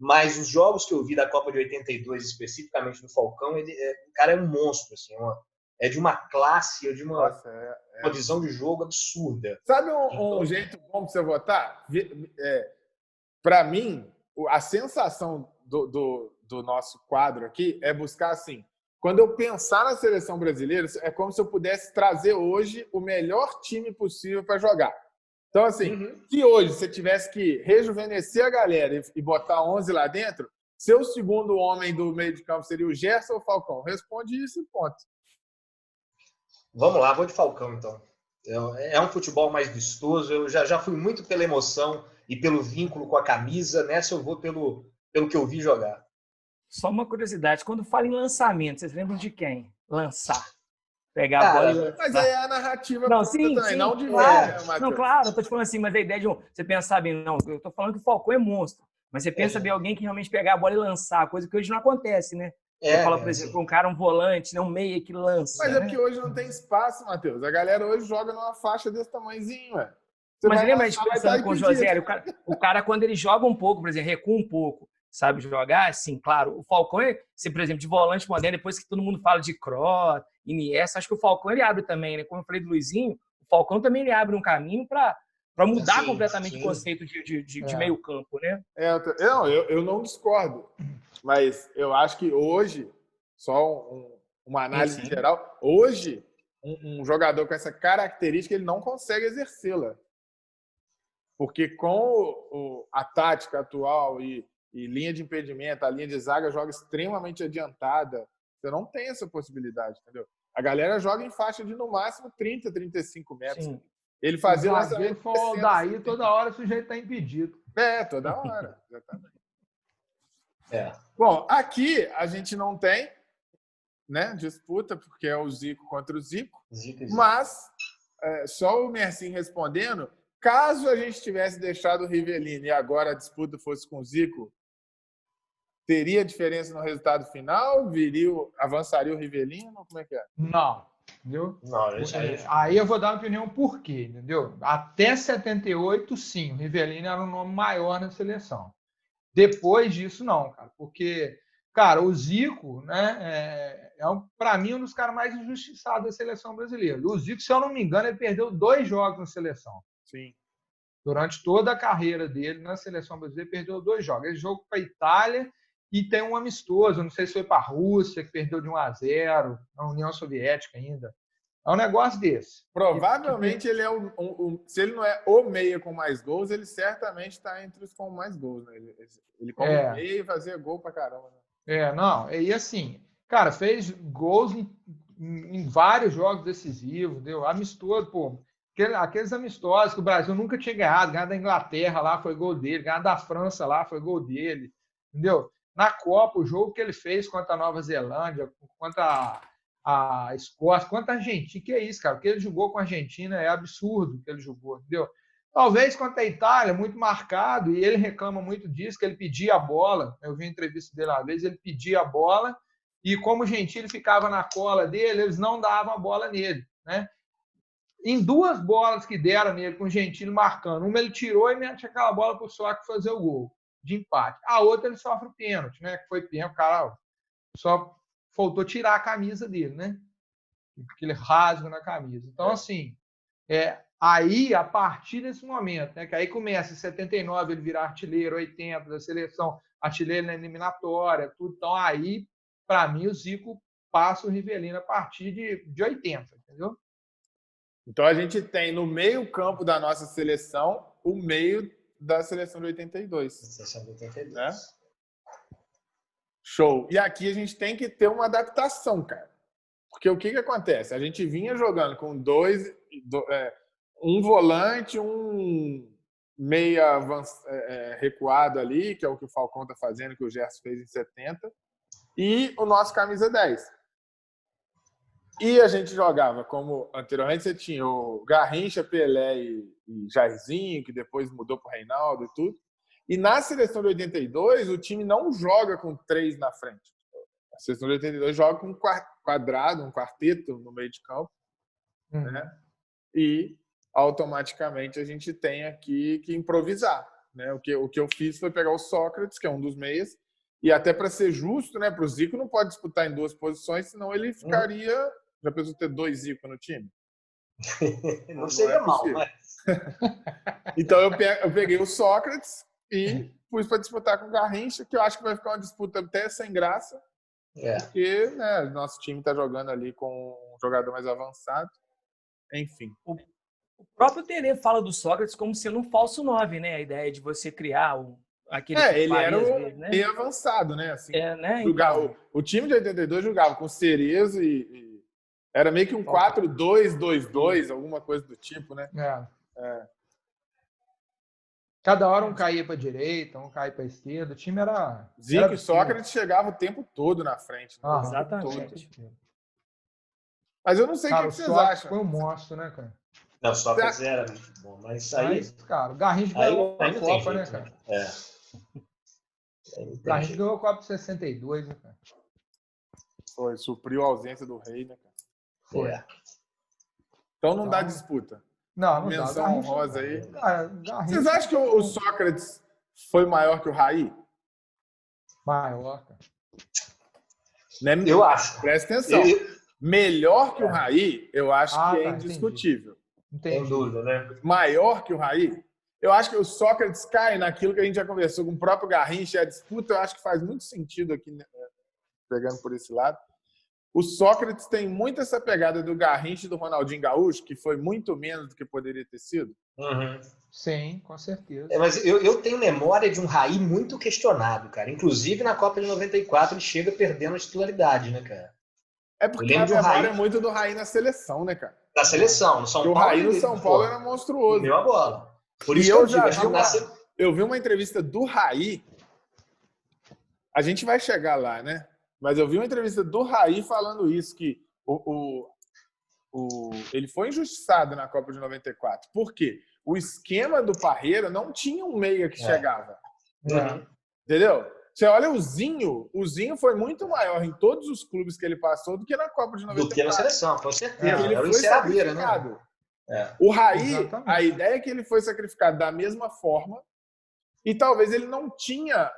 S2: Mas os jogos que eu vi da Copa de 82, especificamente do Falcão, o cara é um monstro, assim, é de uma classe, de uma visão de jogo absurda.
S1: Sabe um jeito bom para você votar? Para mim, a sensação do nosso quadro aqui é buscar assim, quando eu pensar na seleção brasileira, é como se eu pudesse trazer hoje o melhor time possível para jogar. Então, assim, se hoje você tivesse que rejuvenescer a galera e botar 11 lá dentro, seu segundo homem do meio de campo seria o Gerson ou o Falcão? Responde isso e ponto.
S2: Vamos lá, vou de Falcão, então. É um futebol mais vistoso. Eu já fui muito pela emoção e pelo vínculo com a camisa. Nessa eu vou pelo que eu vi jogar.
S4: Só uma curiosidade. Quando fala em lançamento, vocês lembram de quem? Lançar. Pegar a bola e lançar.
S1: Mas aí é a narrativa
S4: não, sim,
S1: também, não de
S4: claro. Não, claro, eu tô te falando assim, mas a ideia de você pensar bem, não, eu tô falando que o Falcão é monstro, mas você pensa bem alguém que realmente pegar a bola e lançar, coisa que hoje não acontece, né? Você fala, por exemplo, um cara, um volante, um meia que lança.
S1: Mas é porque hoje não tem espaço, Matheus. A galera hoje joga numa faixa desse tamanhozinho, ué.
S4: Mas lembra a gente pensando com o José, o cara, quando ele joga um pouco, por exemplo, recua um pouco, sabe jogar, assim, claro. O Falcão, por exemplo, de volante moderno, depois que todo mundo fala de Kroos, Iniesta, acho que o Falcão ele abre também, né? Como eu falei do Luizinho, o Falcão também ele abre um caminho para mudar completamente o conceito de meio campo, né?
S1: Eu não discordo, mas eu acho que hoje, só uma análise geral, hoje, um jogador com essa característica, ele não consegue exercê-la. Porque com a tática atual e linha de impedimento, a linha de zaga joga extremamente adiantada, você não tem essa possibilidade, entendeu? A galera joga em faixa de, no máximo, 30, 35 metros. Sim. Ele fazia
S3: lançamento. Se for daí, toda hora o sujeito está impedido.
S1: Toda hora, exatamente. Bom, aqui a gente não tem, né, disputa, porque é o Zico contra o Zico. Mas, só o Mercinho respondendo, caso a gente tivesse deixado o Rivellini e agora a disputa fosse com o Zico, teria diferença no resultado final? Avançaria o Rivellini? Como é que é?
S3: Não. Entendeu?
S2: Não,
S3: aí eu vou dar uma opinião por quê, entendeu? Até 78, sim, o Rivellini era um nome maior na seleção. Depois disso, não, cara. Porque, cara, o Zico, né, para mim, um dos caras mais injustiçados da seleção brasileira. O Zico, se eu não me engano, ele perdeu 2 jogos na seleção.
S1: Sim.
S3: Durante toda a carreira dele na seleção brasileira, perdeu 2 jogos. Esse jogo para a Itália e tem um amistoso, não sei se foi para a Rússia, que perdeu de 1-0, na União Soviética ainda. É um negócio desse.
S1: Provavelmente ele é se ele não é o meia com mais gols, ele certamente está entre os com mais gols, né? Ele como meia e fazia gol pra caramba, né?
S3: Não, e assim, cara, fez gols em vários jogos decisivos, deu amistoso, pô. Aqueles amistosos que o Brasil nunca tinha ganhado da Inglaterra lá foi gol dele, ganhado da França lá foi gol dele, entendeu? Na Copa, o jogo que ele fez contra a Nova Zelândia, contra a Escócia, contra a Argentina, que é isso, cara? O que ele jogou com a Argentina é absurdo o que ele jogou, entendeu? Talvez contra a Itália, muito marcado, e ele reclama muito disso, que ele pedia a bola. Eu vi a entrevista dele uma vez, ele pedia a bola, e como o Gentili ficava na cola dele, eles não davam a bola nele, né? Em 2 bolas que deram nele, com o Gentili marcando, uma ele tirou e mete aquela bola para o Soares fazer o gol de empate. A outra ele sofre o pênalti, né? Que foi pênalti, o cara só faltou tirar a camisa dele, né? Aquele rasgo na camisa. Então, assim, aí, a partir desse momento, né? Que aí começa em 79 ele virar artilheiro, 80 da seleção, artilheiro na eliminatória, tudo. Então, aí, para mim, o Zico passa o Rivelino a partir de 80, entendeu?
S1: Então a gente tem no meio-campo da nossa seleção o meio da seleção de 82.
S2: Seleção de 82.
S1: Né? Show. E aqui a gente tem que ter uma adaptação, cara. Porque o que acontece? A gente vinha jogando com um volante, um meia recuado ali, que é o que o Falcão está fazendo, que o Gerson fez em 70, e o nosso camisa 10. E a gente jogava como anteriormente você tinha o Garrincha, Pelé e Jairzinho, que depois mudou para o Reinaldo e tudo. E na seleção de 82, o time não joga com 3 na frente. A seleção de 82 joga com um quadrado, um quarteto no meio de campo. Né? E automaticamente a gente tem aqui que improvisar. Né? O que eu fiz foi pegar o Sócrates, que é um dos meias, e até para ser justo, né, para o Zico não pode disputar em 2 posições, senão ele ficaria... Já pensou ter 2 Zico no time?
S2: Não seria mal, mas...
S1: Então eu peguei o Sócrates e pus para disputar com o Garrincha, que eu acho que vai ficar uma disputa até sem graça, porque né, nosso time está jogando ali com um jogador mais avançado. Enfim.
S4: O próprio Tele fala do Sócrates como sendo um falso 9, né? A ideia de você criar aquele que
S1: ele era
S4: né?
S1: meio avançado, né? Assim,
S4: né?
S1: jogava, então... o time de 82 jogava com Cerezo e era meio que um 4-2-2-2, alguma coisa do tipo, né?
S3: Cada hora um caía para a direita, um caía para a esquerda. O time era...
S1: Zico e Sócrates chegavam o tempo todo na frente. Né?
S4: Exatamente.
S1: Mas eu não sei o que vocês acham.
S3: Foi um monstro, né, cara?
S2: Não, o Sócrates era muito bom, mas aí...
S3: cara, o Garrincha ganhou a Copa, né, cara? O Garrincha ganhou a Copa de 62, né, cara?
S1: Foi, supriu a ausência do rei, né, cara?
S3: Foi.
S1: Então não dá disputa.
S3: Não
S1: menção
S3: dá.
S1: honrosa aí.
S3: Garrincha...
S1: Vocês acham que o Sócrates foi maior que o Raí?
S3: Maior, cara.
S1: Né?
S2: Eu acho.
S1: Presta atenção. Melhor que o Raí, eu acho que é indiscutível.
S2: Tem dúvida, né?
S1: Maior que o Raí, eu acho que o Sócrates cai naquilo que a gente já conversou com o próprio Garrincha. A disputa, eu acho que faz muito sentido aqui, né? Pegando por esse lado. O Sócrates tem muito essa pegada do Garrincha e do Ronaldinho Gaúcho, que foi muito menos do que poderia ter sido.
S3: Sim, com certeza.
S2: Mas eu tenho memória de um Raí muito questionado, cara. Inclusive, na Copa de 94, ele chega perdendo a titularidade, né, cara?
S1: É porque a memória é muito do Raí na seleção, né, cara?
S2: Na seleção, no São Paulo.
S1: O Raí no São Paulo era monstruoso.
S2: Deu a bola. Por isso
S1: eu vi uma entrevista do Raí. A gente vai chegar lá, né? Mas eu vi uma entrevista do Raí falando isso, que ele foi injustiçado na Copa de 94. Por quê? O esquema do Parreira não tinha um meia que chegava. Entendeu? Você olha o Zinho foi muito maior em todos os clubes que ele passou do que na Copa de 94.
S2: Do que na seleção, com certeza.
S1: Ele foi sacrificado. Né? O Raí, a ideia é que ele foi sacrificado da mesma forma e talvez ele não tinha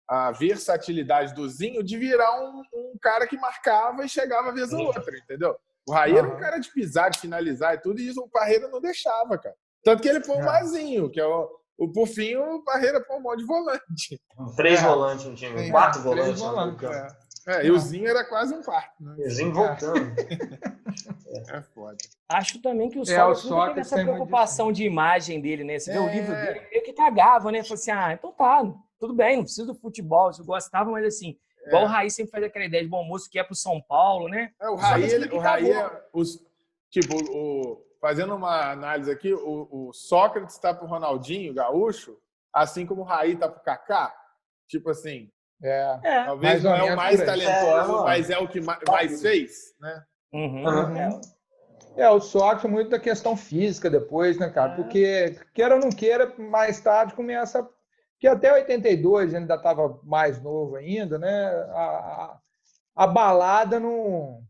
S1: a versatilidade do Zinho de virar um cara que marcava e chegava a vez ou outra, entendeu? O Raí era um cara de pisar, de finalizar e tudo, e isso o Parreira não deixava, cara. Tanto que ele pôs o Mazinho, que é por fim, o Parreira pôs um monte de volante.
S2: 3 volantes no time, 4 volantes.
S1: E o Zinho era quase um quarto. Né?
S2: O Zinho voltando.
S1: É foda.
S4: Acho também que o Sócrates tem essa preocupação de imagem dele, né? Você vê o livro dele, meio que cagava, né? Falou assim, então tá, tudo bem, não preciso do futebol, eu gostava, mas assim, igual o Raí sempre faz aquela ideia de bom moço que é pro São Paulo, né?
S1: O Raí fazendo uma análise aqui, o Sócrates tá pro Ronaldinho Gaúcho, assim como o Raí tá pro Kaká, tipo assim, talvez não é o mais talentoso, mas é o que mais fez, né?
S3: O Sócrates muito da questão física depois, né, cara? Porque, queira ou não queira, mais tarde começa... Que até 82 ainda estava mais novo ainda, né? A balada não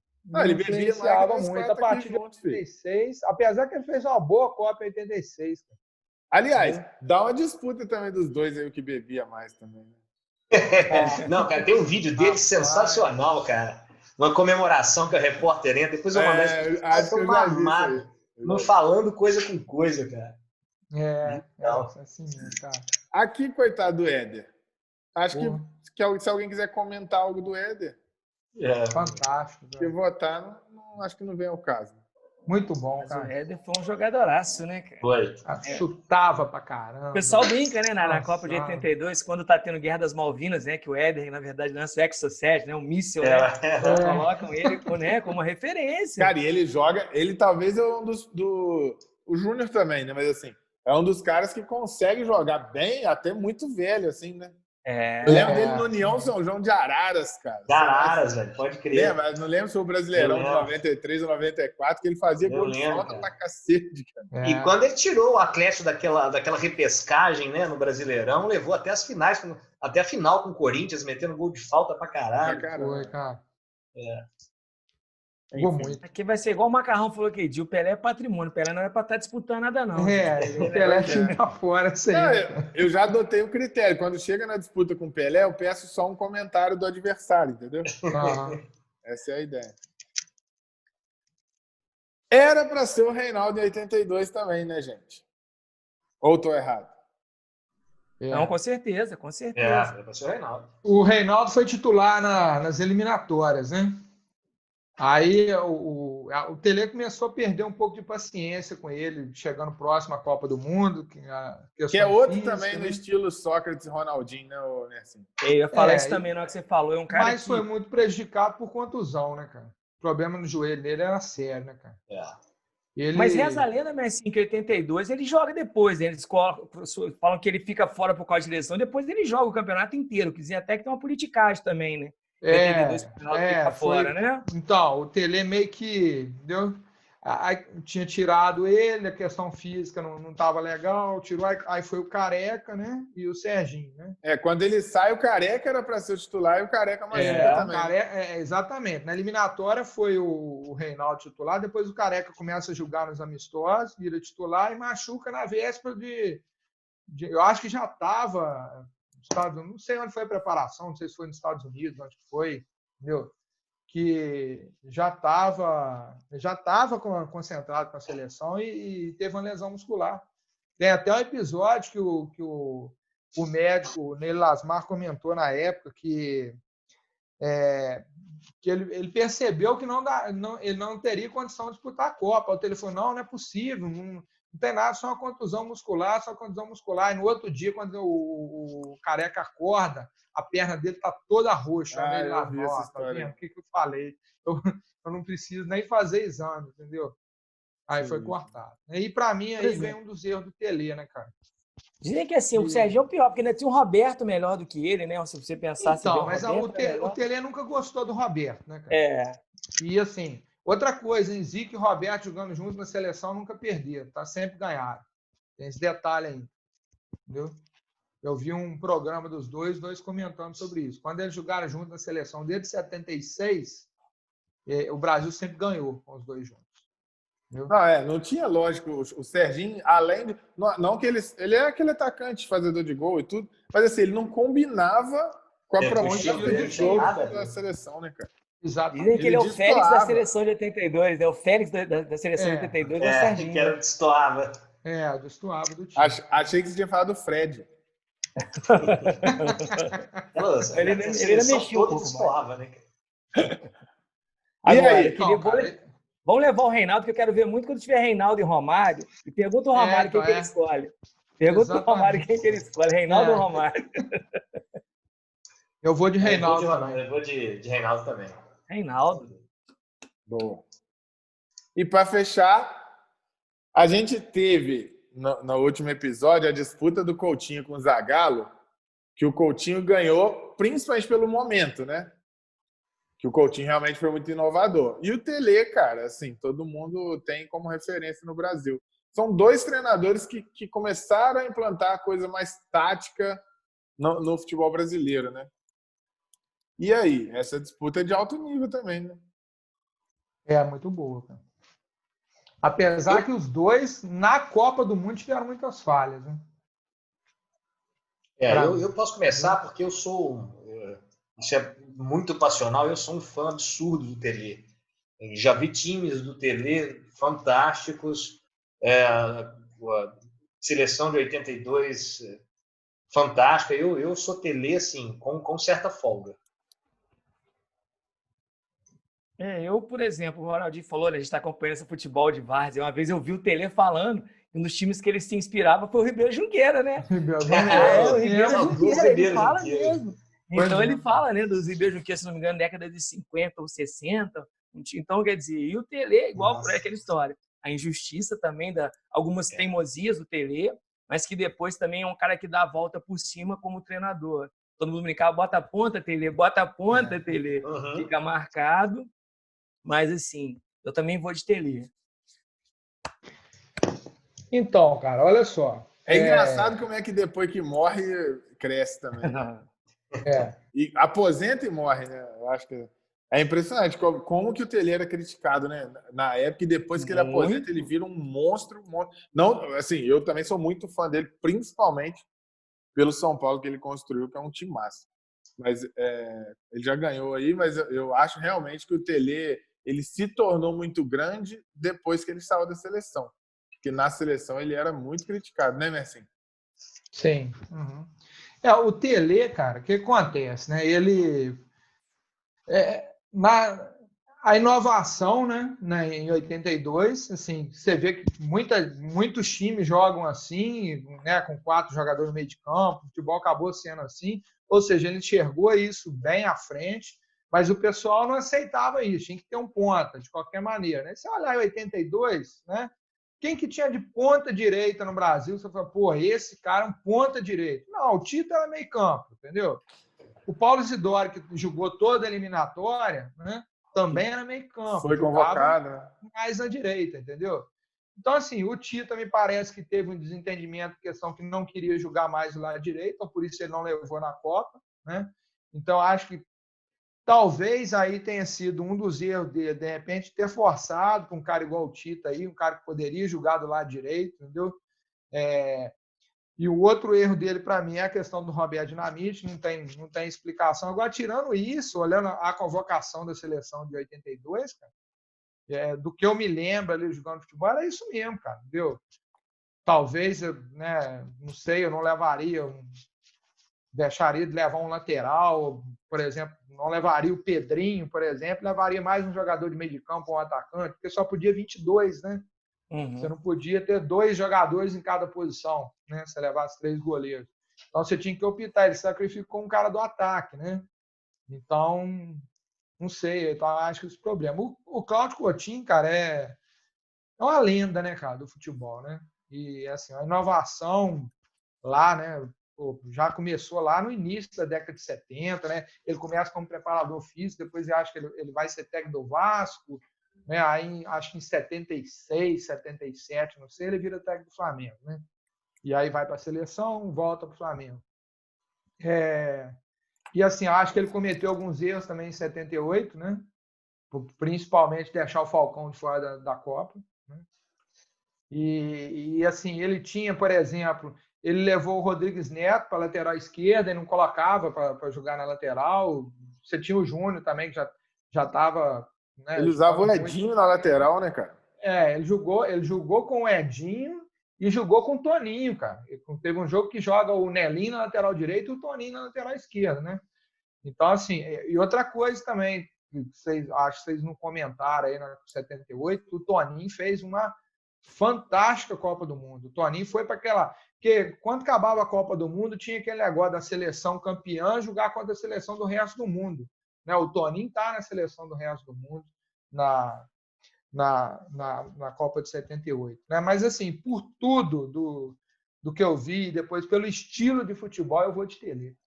S1: ele
S3: influenciava muito. A partir de 86, apesar que ele fez uma boa Copa em 86. Cara.
S1: Aliás, dá uma disputa também dos dois aí, o que bebia mais também.
S2: Não, cara, tem um vídeo dele sensacional, cara. Uma comemoração que a repórter entra. Depois eu mandar isso.
S1: Acho que eu já vi isso aí.
S2: Não falando coisa com coisa, cara.
S3: Assim mesmo, cara.
S1: Aqui, coitado do Éder. Acho que se alguém quiser comentar algo do Éder,
S3: Fantástico.
S1: se votar, acho que não vem ao caso.
S3: Muito bom,
S4: Mas
S3: cara.
S4: o Éder foi um jogadoraço, né, cara?
S2: Foi.
S3: Chutava pra caramba.
S4: O pessoal brinca, né, na
S3: Nossa.
S4: Copa de 82, quando tá tendo Guerra das Malvinas, né, que o Éder, na verdade, lança o Exocet, né, um míssil, né, colocam ele como uma referência.
S1: Cara, e ele joga, ele talvez é um o Júnior também, né, mas assim, é um dos caras que consegue jogar bem, até muito velho, assim, né? Eu lembro dele no União São João de Araras, cara.
S2: De Araras, velho, pode crer.
S1: Lembra? Não lembro se foi o Brasileirão de 93 ou 94, que ele fazia gol de falta pra cacete, cara.
S2: E quando ele tirou o Atlético daquela repescagem, né, no Brasileirão, levou até as finais, até a final com o Corinthians, metendo gol de falta pra caralho.
S3: Foi, cara.
S1: Jogou
S3: muito.
S4: Aqui vai ser igual o Macarrão falou aqui, o Pelé é patrimônio, o Pelé não era pra estar disputando nada, não.
S3: O Pelé fica fora, isso aí.
S1: Eu já adotei o critério. Quando chega na disputa com o Pelé, eu peço só um comentário do adversário, entendeu? Essa é a ideia. Era para ser o Reinaldo em 82 também, né, gente? Ou tô errado?
S4: Não, com certeza, com certeza.
S2: Era para ser o Reinaldo.
S3: O Reinaldo foi titular nas eliminatórias, né? Aí o Tele começou a perder um pouco de paciência com ele, chegando próximo à Copa do Mundo.
S1: Que é outro também no estilo Sócrates e Ronaldinho, né, Nercinho?
S4: Eu ia falar isso também na hora que você falou. É um cara
S3: mas foi muito prejudicado por contusão, né, cara? O problema no joelho dele era sério, né, cara?
S4: Mas reza a lenda, Messinho, que em 82 ele joga depois. Né? Eles falam que ele fica fora por causa de lesão, depois ele joga o campeonato inteiro. Quer até que tem uma politicagem também, né? 82 fica fora, né?
S3: Então, o Tele meio que entendeu? Aí, tinha tirado ele, a questão física não estava legal, tirou, aí foi o Careca, né? E o Serginho, né?
S1: Quando ele sai, o Careca era para ser o titular e o Careca machuca também.
S3: Exatamente. Na eliminatória foi o Reinaldo titular, depois o Careca começa a jogar nos amistosos, vira titular e machuca na véspera eu acho que já estava... não sei onde foi a preparação, não sei se foi nos Estados Unidos, onde foi, entendeu? Que já estava concentrado com a seleção e teve uma lesão muscular. Tem até um episódio que o médico Ney Lasmar comentou na época que ele percebeu que ele não teria condição de disputar a Copa. O telefone não é possível, não tem nada, só uma contusão muscular. E no outro dia, quando o Careca acorda, a perna dele está toda roxa.
S1: Eu vi essa história.
S3: O que eu falei? Eu não preciso nem fazer exame, entendeu? Aí foi cortado. E para mim, aí vem um dos erros do Tele, né, cara?
S4: Dizem que assim, o Serginho é o pior, porque ainda tinha um Roberto melhor do que ele, né? Se você pensar...
S3: Então, mas o Tele nunca gostou do Roberto, né, cara? E assim... Outra coisa, Zico e Roberto jogando juntos na seleção nunca perderam, tá? Sempre ganharam. Tem esse detalhe aí, entendeu? Eu vi um programa dos dois comentando sobre isso. Quando eles jogaram juntos na seleção desde 76, o Brasil sempre ganhou com os dois juntos. Entendeu?
S1: Não tinha lógico. O Serginho, além de... Não que ele é aquele atacante, fazedor de gol e tudo, mas assim, ele não combinava com a proposta de jogo da seleção, né, cara?
S3: Exatamente.
S4: Dizem que ele é o Félix da seleção de 82, né? O Félix da seleção de 82 é o Serginho.
S2: Que era destoava.
S3: Destoava do time.
S1: Achei que você tinha falado do Fred.
S4: Ele ainda mexeu um pouco
S2: destoava, né?
S4: Agora, e aí? Vamos levar o Reinaldo, que eu quero ver muito quando tiver Reinaldo e Romário. E pergunta o Romário quem que ele escolhe. Pergunta o Romário quem que ele escolhe, Reinaldo ou Romário?
S3: Eu vou de Reinaldo.
S2: Eu vou de Reinaldo também.
S4: Reinaldo.
S1: Boa. E para fechar, a gente teve no último episódio a disputa do Coutinho com o Zagallo, que o Coutinho ganhou principalmente pelo momento, né? Que o Coutinho realmente foi muito inovador. E o Tele, cara, assim, todo mundo tem como referência no Brasil. São dois treinadores que começaram a implantar a coisa mais tática no futebol brasileiro, né? E aí, essa disputa é de alto nível também, né?
S3: Muito boa, cara. Apesar que os dois, na Copa do Mundo, tiveram muitas falhas, né?
S2: Eu posso começar porque eu sou... Isso é muito passional, eu sou um fã absurdo do Tele. Já vi times do Tele fantásticos. A seleção de 82 fantástica. Eu sou Tele, assim, com certa folga.
S4: Eu, por exemplo, o Ronaldinho falou, né, a gente está acompanhando esse futebol de várzea. Uma vez eu vi o Tele falando, um dos times que ele se inspirava foi o Ribeiro Junqueira, né? O Ribeiro Junqueira, ele fala mesmo. Então ele fala, né, dos Ribeiro Junqueira, se não me engano, década de 50 ou 60. Então, quer dizer, e o Tele é igual para aquela história. A injustiça também, algumas teimosias do Tele, mas que depois também é um cara que dá a volta por cima como treinador. Todo mundo brincava, bota a ponta, Tele, bota a ponta, Tele. Fica marcado. Mas, assim, eu também vou de Tele.
S3: Então, cara, olha só.
S1: É engraçado como é que depois que morre, cresce também. E aposenta e morre, né? Eu acho que é impressionante como que o Tele era criticado, né? Na época, e depois que ele aposenta, ele vira um monstro. Não, assim, eu também sou muito fã dele, principalmente pelo São Paulo que ele construiu, que é um time massa. Mas ele já ganhou aí, mas eu acho realmente que o Tele ele se tornou muito grande depois que ele saiu da seleção. Porque na seleção ele era muito criticado, né, Messi?
S3: Sim. Uhum. O Tele, cara, o que acontece, né? Ele... a inovação, né, em 82, assim, você vê que muitos times jogam assim, né, com 4 jogadores no meio de campo, o futebol acabou sendo assim, ou seja, ele enxergou isso bem à frente, mas o pessoal não aceitava isso, tinha que ter um ponta, de qualquer maneira. Né? Se você olhar em 82, né, quem que tinha de ponta direita no Brasil, você fala, pô, esse cara é um ponta direita. Não, o Tito era meio campo, entendeu? O Paulo Isidoro, que jogou toda a eliminatória, né, também era meio campo.
S1: Foi convocado.
S3: Mais à direita, entendeu? Então, assim, o Tita me parece que teve um desentendimento, questão que não queria jogar mais do lado direito, então por isso ele não levou na Copa, né? Então, acho que talvez aí tenha sido um dos erros de repente, ter forçado para um cara igual o Tita aí, um cara que poderia jogar do lado direito, entendeu? E o outro erro dele, para mim, é a questão do Roberto Dinamite, não tem explicação. Agora, tirando isso, olhando a convocação da seleção de 82, cara, do que eu me lembro ali jogando futebol, era isso mesmo, cara, entendeu? Talvez, né, não sei, eu não levaria, deixaria de levar um lateral, por exemplo, não levaria o Pedrinho, por exemplo, levaria mais um jogador de meio de campo, um atacante, porque só podia 22, né? Você não podia ter 2 jogadores em cada posição, né? Você levasse 3 goleiros. Então, você tinha que optar. Ele sacrificou um cara do ataque, né? Então, não sei. Então, acho que esse problema. O Cláudio Coutinho, cara, é uma lenda, né, cara, do futebol, né? E, assim, a inovação lá, né? Já começou lá no início da década de 70, né? Ele começa como preparador físico, depois eu acho que ele vai ser técnico do Vasco, né? Aí, acho que em 76, 77, não sei, ele vira técnico do Flamengo, né? E aí vai para a seleção, volta para o Flamengo. E assim, acho que ele cometeu alguns erros também em 78, né? Principalmente deixar o Falcão de fora da Copa, né? E assim, ele tinha, por exemplo, ele levou o Rodrigues Neto para a lateral esquerda e não colocava para jogar na lateral. Você tinha o Júnior também, que já estava... Né,
S1: ele usava o Edinho na lateral, né, cara?
S3: Ele jogou com o Edinho e jogou com o Toninho, cara. Teve um jogo que joga o Nelinho na lateral direita e o Toninho na lateral esquerda, né? Então, assim, e outra coisa também, acho que vocês não comentaram aí na 78, o Toninho fez uma fantástica Copa do Mundo. O Toninho foi para aquela... Porque quando acabava a Copa do Mundo, tinha aquele negócio da seleção campeã jogar contra a seleção do resto do mundo. Né? O Toninho está na seleção do resto do mundo na Copa de 78. Né? Mas, assim, por tudo do que eu vi, depois pelo estilo de futebol, eu vou de Tele.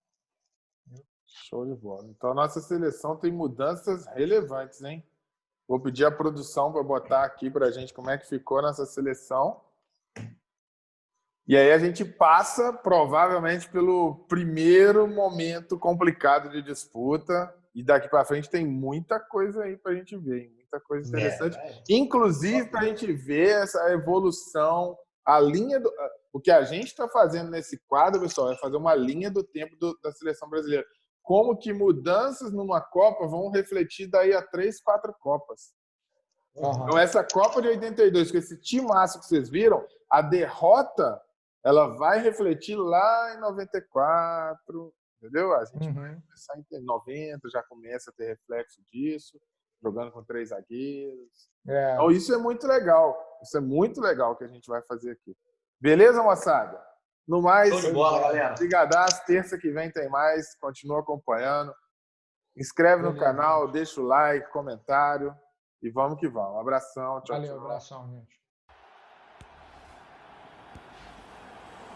S1: Show de bola. Então, a nossa seleção tem mudanças relevantes, hein? Vou pedir a produção para botar aqui para a gente como é que ficou nossa seleção. E aí a gente passa, provavelmente, pelo primeiro momento complicado de disputa. E daqui para frente tem muita coisa aí para a gente ver. Muita coisa interessante. Inclusive, para a gente ver essa evolução, a linha do... O que a gente está fazendo nesse quadro, pessoal, é fazer uma linha do tempo da seleção brasileira. Como que mudanças numa Copa vão refletir daí a 3, 4 Copas. Então, essa Copa de 82, com esse timaço que vocês viram, a derrota ela vai refletir lá em 94, entendeu? A gente vai
S3: Uhum.
S1: começar em 90, já começa a ter reflexo disso, jogando com 3 zagueiros.
S3: É.
S1: Então, isso é muito legal. Isso é muito legal que a gente vai fazer aqui. Beleza, moçada? No mais,
S2: Show de bola, galera.
S1: brigadaço. Terça que vem tem mais. Continua acompanhando. Inscreve no
S3: Beleza,
S1: canal,
S3: gente.
S1: deixa o like, comentário. E vamos que vamos. Um abração. Tchau,
S3: Valeu,
S1: tchau.
S3: abração, gente.